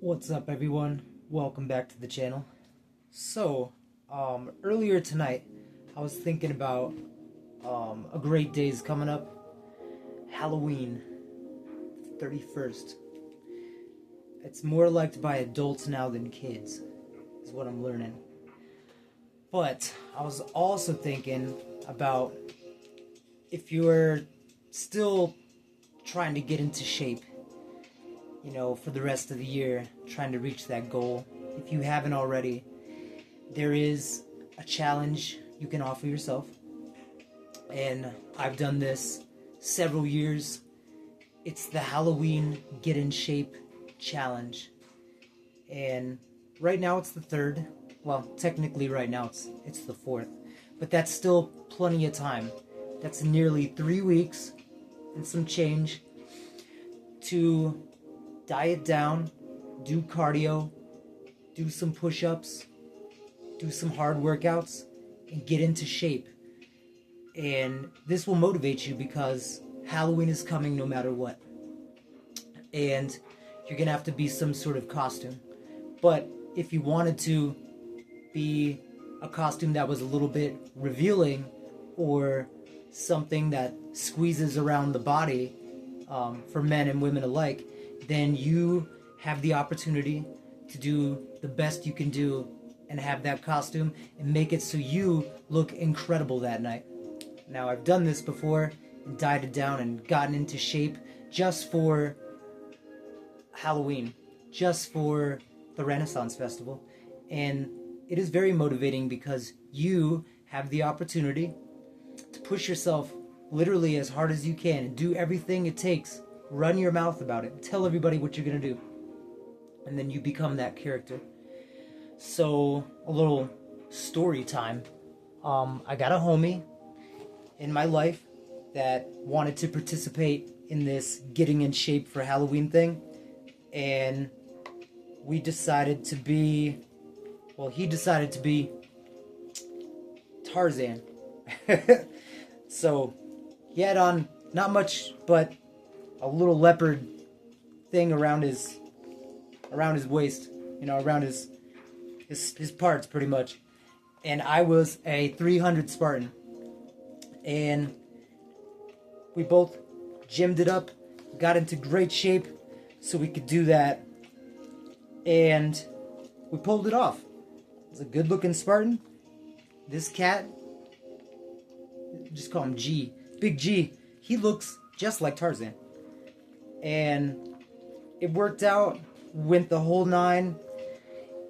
What's up, everyone? Welcome back to the channel. So, earlier tonight, I was thinking about a great day is coming up. Halloween, 31st. It's more liked by adults now than kids, is what I'm learning. But I was also thinking about if you're still trying to get into shape, for the rest of the year, trying to reach that goal. If you haven't already, there is a challenge you can offer yourself. And I've done this several years. It's the Halloween Get in Shape Challenge. And right now it's the 3rd. Well, technically right now it's the 4th. But that's still plenty of time. That's nearly 3 weeks and some change to diet down, do cardio, do some push-ups, do some hard workouts, and get into shape. And this will motivate you because Halloween is coming no matter what. And you're going to have to be some sort of costume. But if you wanted to be a costume that was a little bit revealing or something that squeezes around the body for men and women alike, then you have the opportunity to do the best you can do and have that costume and make it so you look incredible that night. Now, I've done this before and dieted down and gotten into shape just for Halloween, just for the Renaissance Festival. And it is very motivating because you have the opportunity to push yourself literally as hard as you can and do everything it takes. Run your mouth about it. Tell everybody what you're going to do. And then you become that character. So, a little story time. I got a homie in my life that wanted to participate in this getting in shape for Halloween thing. And we decided to be... Well, he decided to be Tarzan. So, he had on not much, but a little leopard thing around his waist, around his parts pretty much. And I was a 300 Spartan. And we both gymmed it up, got into great shape so we could do that. And we pulled it off. It was a good looking Spartan. This cat, just call him G, Big G, he looks just like Tarzan. And it worked out, went the whole 9,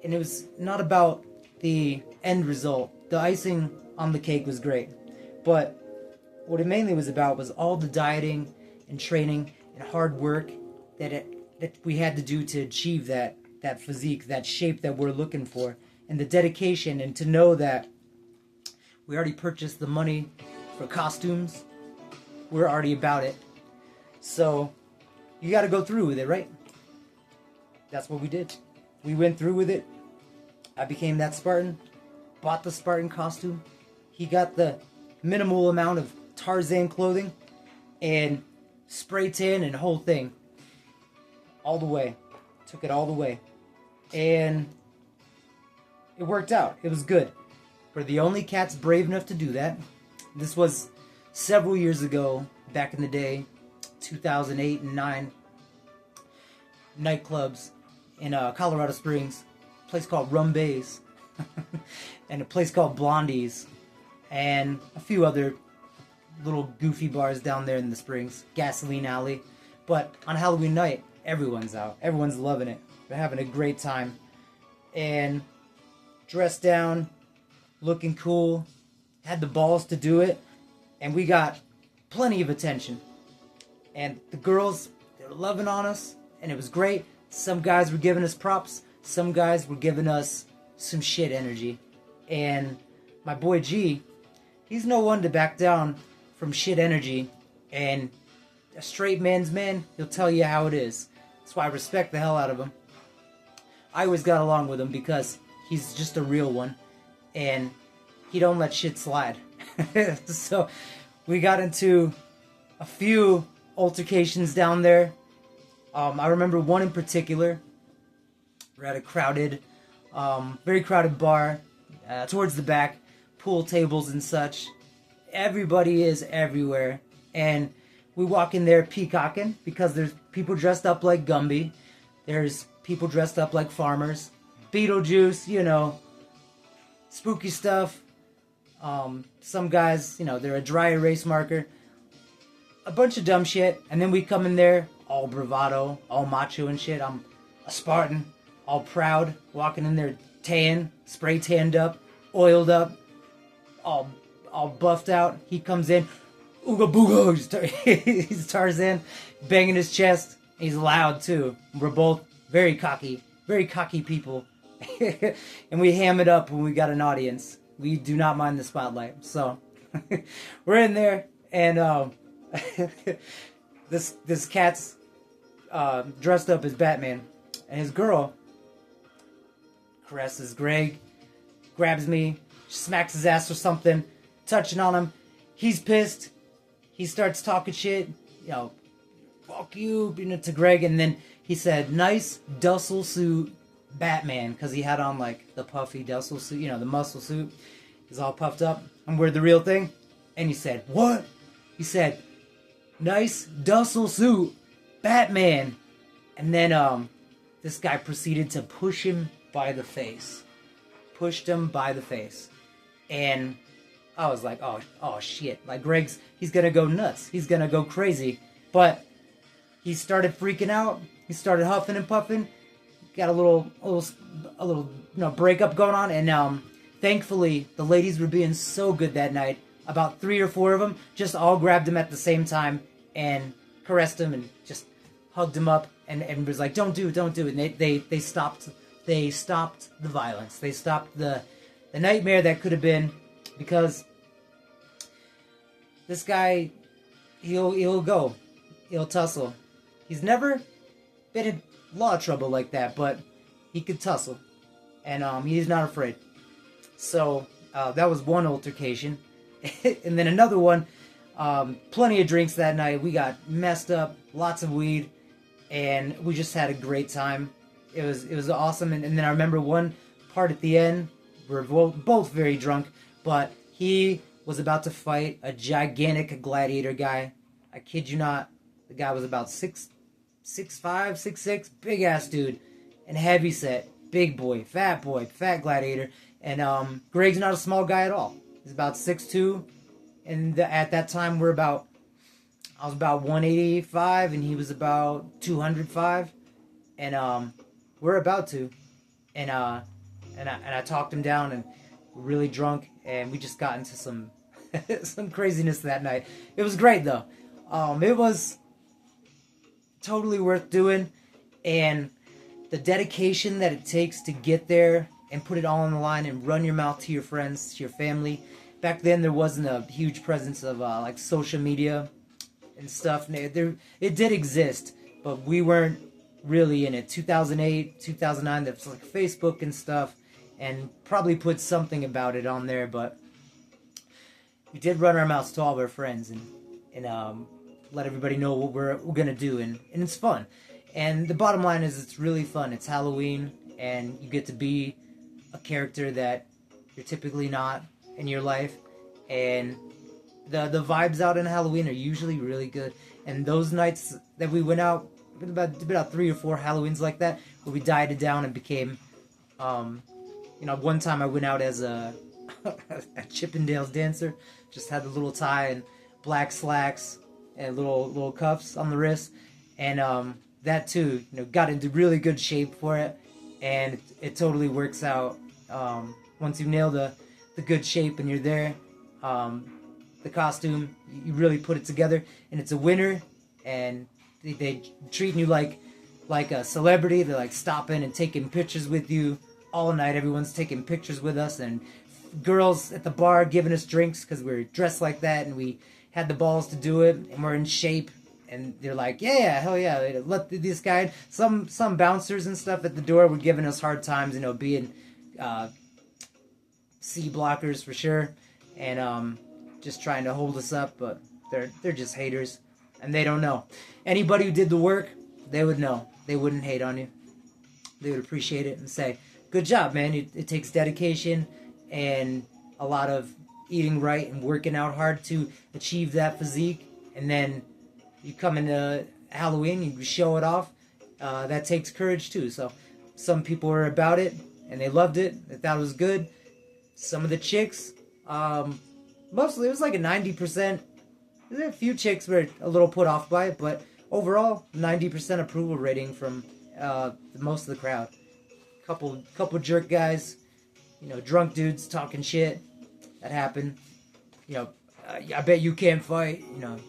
and it was not about the end result. The icing on the cake was great, but what it mainly was about was all the dieting and training and hard work that we had to do to achieve that physique, that shape that we're looking for, and the dedication, and to know that we already purchased the money for costumes. We're already about it. So you got to go through with it, right? That's what we did. We went through with it. I became that Spartan, bought the Spartan costume. He got the minimal amount of Tarzan clothing and spray tan and whole thing. All the way. Took it all the way. And it worked out. It was good. We're the only cats brave enough to do that. This was several years ago, back in the day. 2008 and 9, nightclubs in Colorado Springs, a place called Rum Bays, and a place called Blondie's, and a few other little goofy bars down there in the Springs, Gasoline Alley. But on Halloween night, everyone's out. Everyone's loving it. They're having a great time. And dressed down, looking cool, had the balls to do it, and we got plenty of attention. And the girls, they were loving on us, and it was great. Some guys were giving us props. Some guys were giving us some shit energy. And my boy G, he's no one to back down from shit energy. And a straight man's man, he'll tell you how it is. That's why I respect the hell out of him. I always got along with him because he's just a real one. And he don't let shit slide. So we got into a few altercations down there. I remember one in particular We're at a crowded, very crowded bar, towards the back, pool tables and such. Everybody is everywhere, and we walk in there peacocking because there's people dressed up like Gumby. There's people dressed up like farmers. Beetlejuice, you know, spooky stuff. Some guys, you know, they're a dry erase marker. A bunch of dumb shit. And then we come in there all bravado, all macho and shit. I'm a Spartan, all proud, walking in there tan, spray tanned up, oiled up, all buffed out. He comes in, ooga booga, he's Tarzan, banging his chest. He's loud too. We're both very cocky people. And we ham it up when we got an audience. We do not mind the spotlight. So we're in there, and this cat's dressed up as Batman, and his girl caresses Greg, grabs me, smacks his ass or something, touching on him. He's pissed. He starts talking shit, you know, fuck you, to Greg, and then he said, nice dussel suit, Batman, because he had on like the puffy dussel suit, you know, the muscle suit. He's all puffed up. And we're the real thing. And he said, what? He said, nice dussel suit, Batman. And then this guy proceeded to push him by the face. Pushed him by the face. And I was like, oh shit. Like he's gonna go nuts. He's gonna go crazy. But he started freaking out. He started huffing and puffing. Got a little you know, breakup going on, and thankfully the ladies were being so good that night. About 3 or 4 of them just all grabbed him at the same time and caressed him and just hugged him up and was like, don't do it. And they stopped the violence. They stopped the nightmare that could have been, because this guy, he'll tussle. He's never been in law trouble like that, but he could tussle, and he's not afraid. So that was one altercation. And then another one, plenty of drinks that night. We got messed up, lots of weed, and we just had a great time. It was awesome. And then I remember one part at the end, we're both very drunk, but he was about to fight a gigantic gladiator guy. I kid you not. The guy was about 6'5", 6'6", big ass dude, and heavy set, big boy, fat gladiator. And Greg's not a small guy at all. He's about 6'2", and at that time I was about 185, and he was about 205, and we're about to, and I talked him down, and we're really drunk, and we just got into some some craziness that night. It was great though. It was totally worth doing, and the dedication that it takes to get there and put it all on the line and run your mouth to your friends, to your family. Back then there wasn't a huge presence of like social media and stuff. It did exist, but we weren't really in it. 2008, 2009, there was like Facebook and stuff, and probably put something about it on there, but we did run our mouths to all of our friends and let everybody know what we're gonna do, and it's fun. And the bottom line is, it's really fun. It's Halloween, and you get to be a character that you're typically not in your life, and the vibes out in Halloween are usually really good. And those nights that we went out, about 3 or 4 Halloweens like that, where we dieted down and became, you know, one time I went out as a Chippendales dancer, just had the little tie and black slacks and little cuffs on the wrist, and that too, you know, got into really good shape for it, and it totally works out. Once you nail the good shape and you're there, the costume, you really put it together, and it's a winner, and they treating you like a celebrity. They're like stopping and taking pictures with you all night. Everyone's taking pictures with us, and girls at the bar giving us drinks because we're dressed like that, and we had the balls to do it, and we're in shape. And they're like, yeah, hell yeah, let this guy in. Some bouncers and stuff at the door were giving us hard times, you know, being C blockers for sure, and just trying to hold us up, but they're just haters, and they don't know. Anybody who did the work, they would know. They wouldn't hate on you. they would appreciate it and say, good job, man. It takes dedication and a lot of eating right and working out hard to achieve that physique. And then you come into Halloween, you show it off. That takes courage too. So some people were about it and they loved it. They thought it was good. Some of the chicks, mostly it was like a 90%. There's a few chicks were a little put off by it, but overall 90% approval rating from most of the crowd. Couple jerk guys, drunk dudes talking shit. That happened. I bet you can't fight.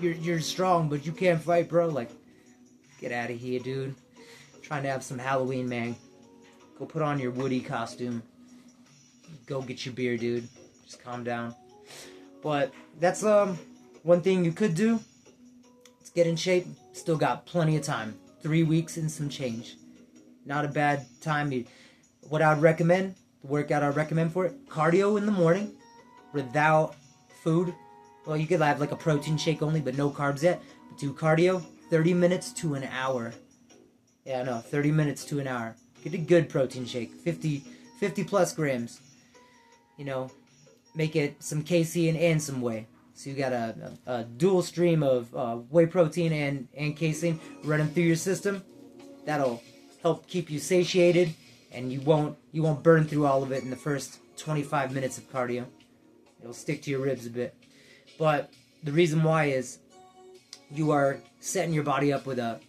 You're strong, but you can't fight, bro. Like, get out of here, dude. I'm trying to have some Halloween, man. Go put on your Woody costume. Go get your beer, dude. Just calm down. But that's one thing you could do. Let's get in shape. Still got plenty of time. 3 weeks and some change. Not a bad time. What I'd recommend, the workout I'd recommend for it, cardio in the morning without food. Well, you could have like a protein shake only, but no carbs yet. But do cardio, 30 minutes to an hour. Yeah, no, 30 minutes to an hour. Get a good protein shake, 50 plus grams. Make it some casein and some whey. So you got a dual stream of whey protein and casein running through your system. That'll help keep you satiated, and you won't burn through all of it in the first 25 minutes of cardio. It'll stick to your ribs a bit. But the reason why is you are setting your body up with a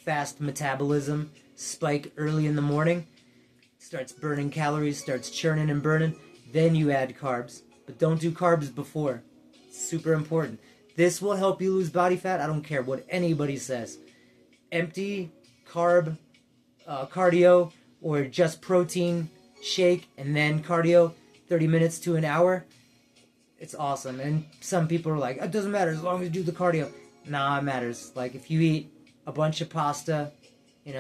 fast metabolism spike early in the morning. Starts burning calories, starts churning and burning. Then you add carbs. But don't do carbs before. It's super important. This will help you lose body fat. I don't care what anybody says. Empty carb cardio or just protein shake and then cardio 30 minutes to an hour. It's awesome. And some people are like, it doesn't matter as long as you do the cardio. Nah, it matters. Like if you eat a bunch of pasta,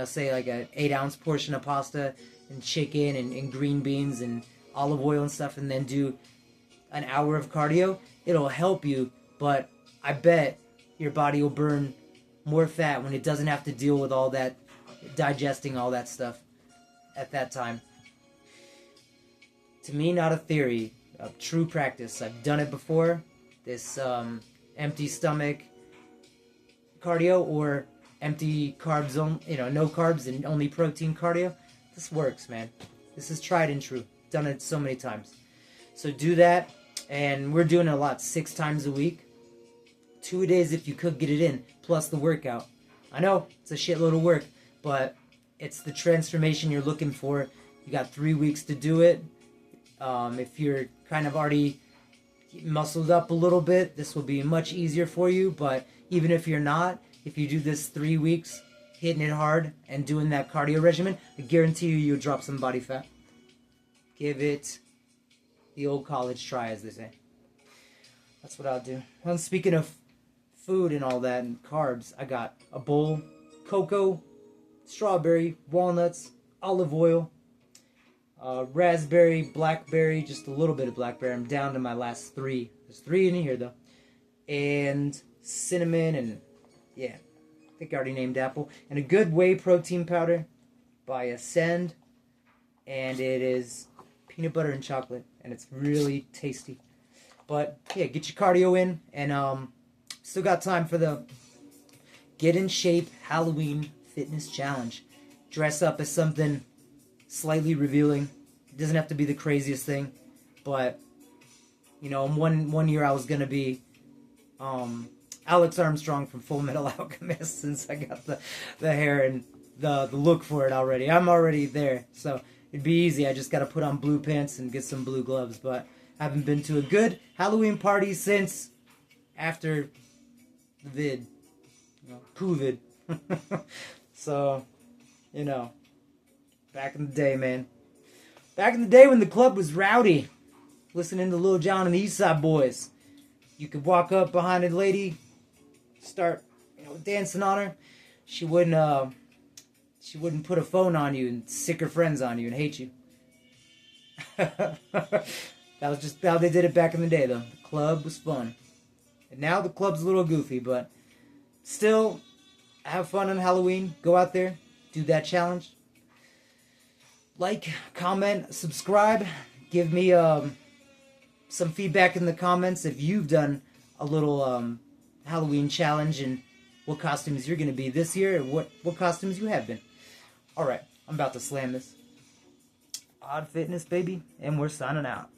say like an 8-ounce portion of pasta and chicken and green beans and olive oil and stuff, and then do an hour of cardio, it'll help you, but I bet your body will burn more fat when it doesn't have to deal with all that, digesting all that stuff at that time. To me, not a theory, a true practice. I've done it before. This empty stomach cardio or empty carbs, no carbs and only protein cardio. This works, man. This is tried and true. Done it so many times. So do that, and we're doing it a lot, 6 times a week. 2 days if you could get it in, plus the workout. I know, it's a shitload of work, but it's the transformation you're looking for. You got 3 weeks to do it. If you're kind of already muscled up a little bit, this will be much easier for you, but even if you're not, if you do this 3 weeks, hitting it hard and doing that cardio regimen, I guarantee you'll drop some body fat. Give it the old college try, as they say. That's what I'll do. Well, speaking of food and all that and carbs, I got a bowl, cocoa, strawberry, walnuts, olive oil, raspberry, blackberry, just a little bit of blackberry. I'm down to my last 3. There's 3 in here, though. And cinnamon and, yeah, I think I already named apple. And a good whey protein powder by Ascend. And it is peanut butter and chocolate. And it's really tasty. But, yeah, get your cardio in. And still got time for the Get in Shape Halloween Fitness Challenge. Dress up as something slightly revealing. It doesn't have to be the craziest thing. But, one year I was going to be Alex Armstrong from Full Metal Alchemist, since I got the hair and the look for it already. I'm already there, so it'd be easy. I just got to put on blue pants and get some blue gloves. But I haven't been to a good Halloween party since after the vid. COVID. So, back in the day, man. Back in the day when the club was rowdy, listening to Lil Jon and the East Side Boys. You could walk up behind a lady, start, dancing on her. She wouldn't put a phone on you and sick her friends on you and hate you. That was just how they did it back in the day, though. The club was fun. And now the club's a little goofy, but still, have fun on Halloween. Go out there, do that challenge. like, comment, subscribe. Give me some feedback in the comments if you've done a little Halloween challenge and what costumes you're going to be this year and what costumes you have been. Alright, I'm about to slam this. Odd Fitness, baby, and we're signing out.